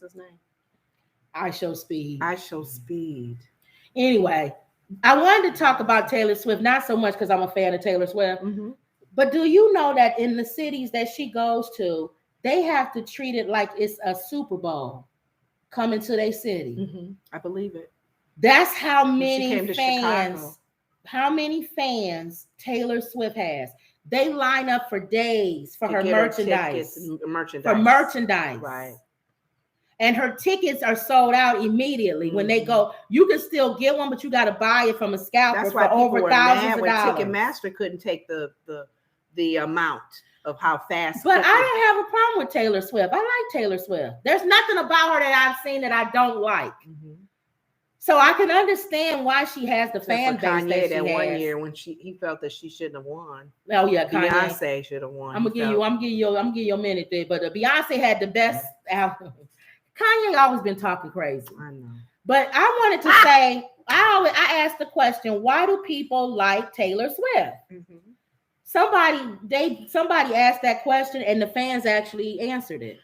What's his name? I Show Speed. I Show Speed. Anyway, I wanted to talk about Taylor Swift, not so much because I'm a fan of Taylor Swift, but do you know that in the cities that she goes to, they have to treat it like it's a Super Bowl coming to their city? I believe it. That's how many Chicago. how many fans Taylor Swift has. They line up for days for her merchandise. For merchandise. Right. And her tickets are sold out immediately when they go. You can still get one, but you got to buy it from a scalper for over thousands of dollars. Ticketmaster couldn't take the amount of how fast. But I don't have a problem with Taylor Swift. I like Taylor Swift. There's nothing about her that I've seen that I don't like. So I can understand why she has the fan base Kanye that she one has. Year when he felt that she shouldn't have won. Oh yeah, Beyonce should have won. I'm gonna give you a minute there, but Beyonce had the best album. Kanye always been talking crazy. I know. But I wanted to say, I asked the question, why do people like Taylor Swift? Somebody asked that question, and the fans actually answered it.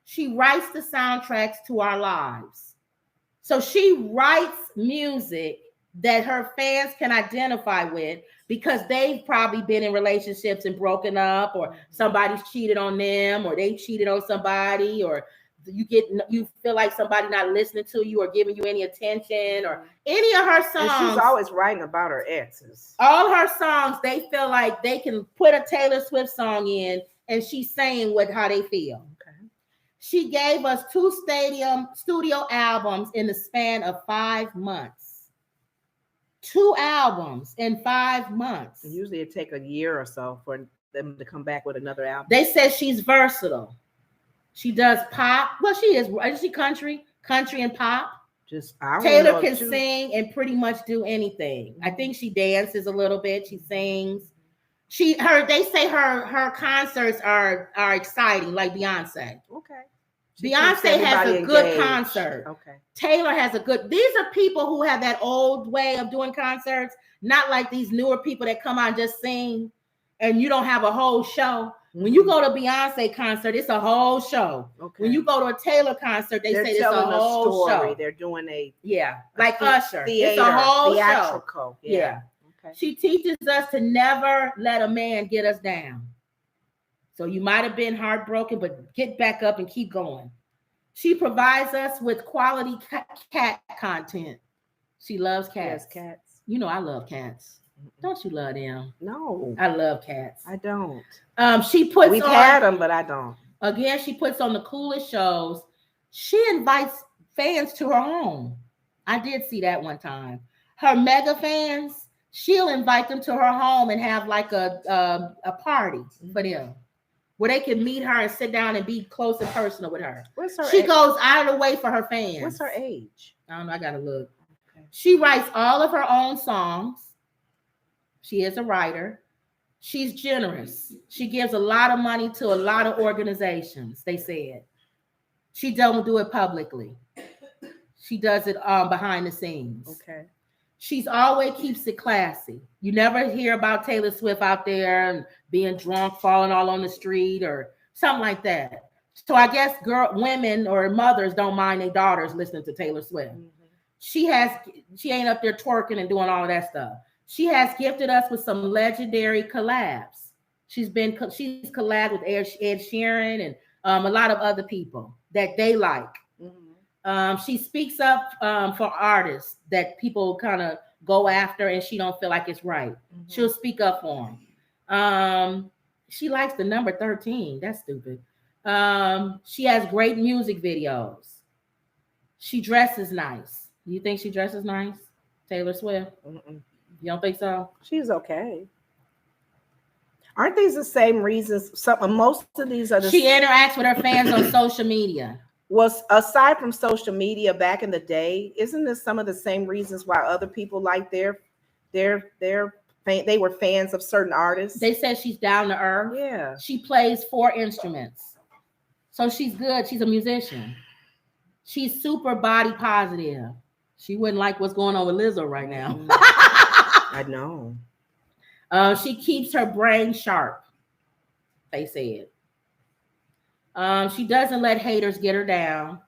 She writes the soundtracks to our lives. So she writes music that her fans can identify with because they've probably been in relationships and broken up, or somebody's cheated on them, or they cheated on somebody, or you feel like somebody not listening to you or giving you any attention, or any of her songs. And she's always writing about her exes. All her songs, they feel like they can put a Taylor Swift song in and she's saying how they feel. She gave us 2 studio albums in the span of 5 months. 2 albums in 5 months. And usually it take a year or so for them to come back with another album. They said she's versatile. She does pop. Well, she is. Is she country and pop? Taylor can sing and pretty much do anything. I think she dances a little bit. She sings. They say her concerts are exciting, like Beyonce. Okay. Beyonce has a good concert. Okay. Taylor has a good. These are people who have that old way of doing concerts, not like these newer people that come out and just sing, and you don't have a whole show. When you go to Beyonce concert, it's a whole show. Okay. When you go to a Taylor concert, they say it's a whole show. They're doing like Usher. It's a whole show. Yeah. Okay. She teaches us to never let a man get us down. So you might have been heartbroken, but get back up and keep going. She provides us with quality cat content. She loves cats. Yes, cats. You know I love cats. Don't you love them? No. I love cats. I don't. We've had them, but I don't. Again, she puts on the coolest shows. She invites fans to her home. I did see that one time. Her mega fans, she'll invite them to her home and have like a party for them, where they can meet her and sit down and be close and personal with her. She goes out of the way for her fans. What's her age? I don't know. I gotta look. Okay. She writes all of her own songs. She is a writer. She's generous. She gives a lot of money to a lot of organizations, they said. She don't do it publicly. She does it behind the scenes. Okay. She's always keeps it classy. You never hear about Taylor Swift out there and being drunk, falling all on the street or something like that. So I guess women or mothers don't mind their daughters listening to Taylor Swift. She ain't up there twerking and doing all of that stuff. She has gifted us with some legendary collabs. She's collabed with Ed Sheeran and a lot of other people that they like. She speaks up for artists that people kind of go after and she don't feel like it's right. She'll speak up for them. She likes the number 13. That's stupid. She has great music videos. She dresses nice. You think she dresses nice, Taylor Swift? You don't think so? She's okay. Aren't these the same reasons? Most of these are. She interacts with her fans on social media. Was aside from social media back in the day, isn't this some of the same reasons why other people like they were fans of certain artists? They said she's down to earth. Yeah. She plays 4 instruments. So she's good. She's a musician. She's super body positive. She wouldn't like what's going on with Lizzo right now. I know. She keeps her brain sharp, they said. She doesn't let haters get her down.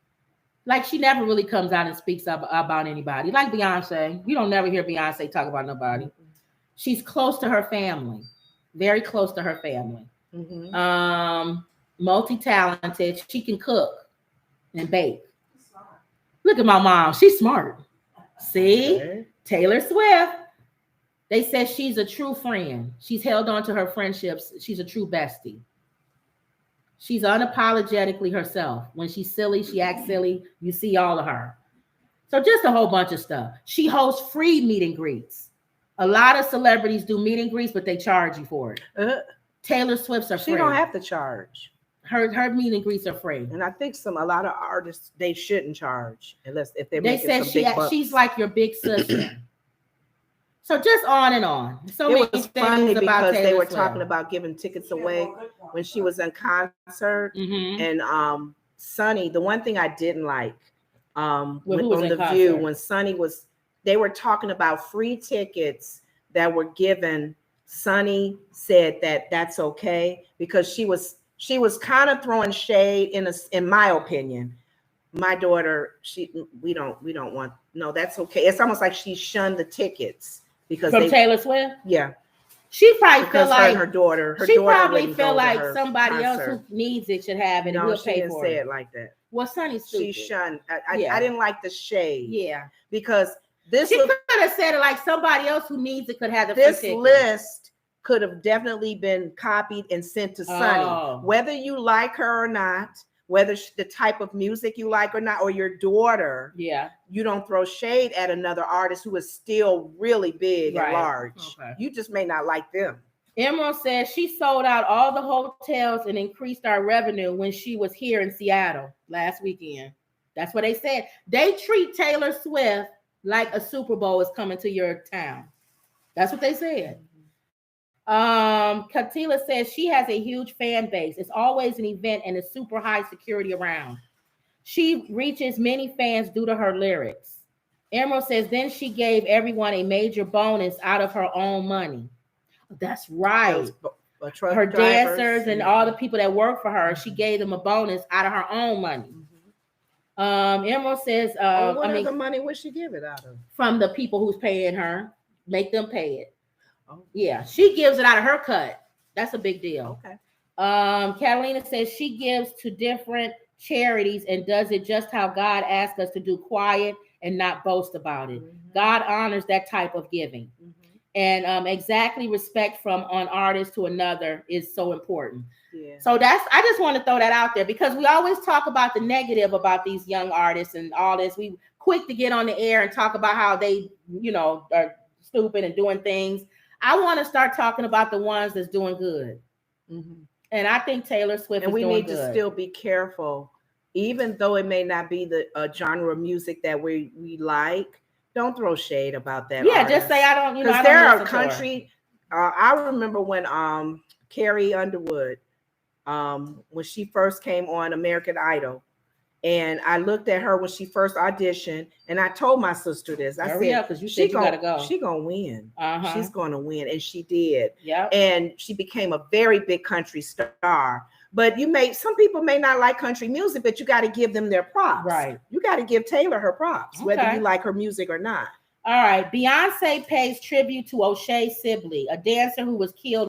Like she never really comes out and speaks about anybody. Like Beyonce, you don't never hear Beyonce talk about nobody. She's close to her family, very close to her family. Multi-talented. She can cook and bake. Look at my mom. She's smart. See? Okay. Taylor Swift. They said she's a true friend. She's held on to her friendships. She's a true bestie. She's unapologetically herself. When she's silly, she acts silly. You see all of her. So just a whole bunch of stuff. She hosts free meet and greets. A lot of celebrities do meet and greets, but they charge you for it. Taylor Swift's are free. She don't have to charge. Her meet and greets are free. And I think a lot of artists, they shouldn't charge unless if they're making said some big bucks. She's like your big sister. So just on and on. So it was funny because they were Swift. talking about giving tickets away when she was in concert. And Sonny, the one thing I didn't like on The View, when Sonny was, they were talking about free tickets that were given. Sonny said that that's okay because she was kind of throwing shade in my opinion. My daughter, we don't want, no, that's okay. It's almost like she shunned the tickets because from Taylor Swift. Yeah, she probably feel like her daughter. She probably feel like somebody else who needs it should have it. No, and we'll she pay didn't for say it. it like that. Well, Sonny's stupid. She shunned. I didn't like the shade. Yeah, because she could have said it like somebody else who needs it could have the this list. Could have definitely been copied and sent to Sonny. Whether you like her or not, whether the type of music you like or not, or your daughter, you don't throw shade at another artist who is still really big and large. Okay. You just may not like them. Emerald says she sold out all the hotels and increased our revenue when she was here in Seattle last weekend. That's what they said. They treat Taylor Swift like a Super Bowl is coming to your town. That's what they said. Katila says she has a huge fan base. It's always an event and it's super high security around. She reaches many fans due to her lyrics. Emerald says then she gave everyone a major bonus out of her own money. That's right. Her dancers and all the people that work for her, she gave them a bonus out of her own money. Emerald says, the money would she give it out of? From the people who's paying her, make them pay it. Yeah, she gives it out of her cut. That's a big deal. Okay. Catalina says she gives to different charities and does it just how God asked us to do, quiet and not boast about it. God honors that type of giving. And exactly respect from one artist to another is so important. Yeah. So I just want to throw that out there because we always talk about the negative about these young artists and all this. We quick to get on the air and talk about how they, are stupid and doing things. I want to start talking about the ones that's doing good. And I think Taylor Swift is doing good. And we need to still be careful. Even though it may not be the genre of music that we like, don't throw shade about that. Yeah, just say I don't, because there are country. I remember when Carrie Underwood, when she first came on American Idol, and I looked at her when she first auditioned, and I told my sister this. I said, because you said you gotta go. She's gonna win. She's gonna win, and she did. Yeah, and she became a very big country star. But some people may not like country music, but you got to give them their props. Right. You got to give Taylor her props, whether you like her music or not. All right. Beyonce pays tribute to O'Shea Sibley, a dancer who was killed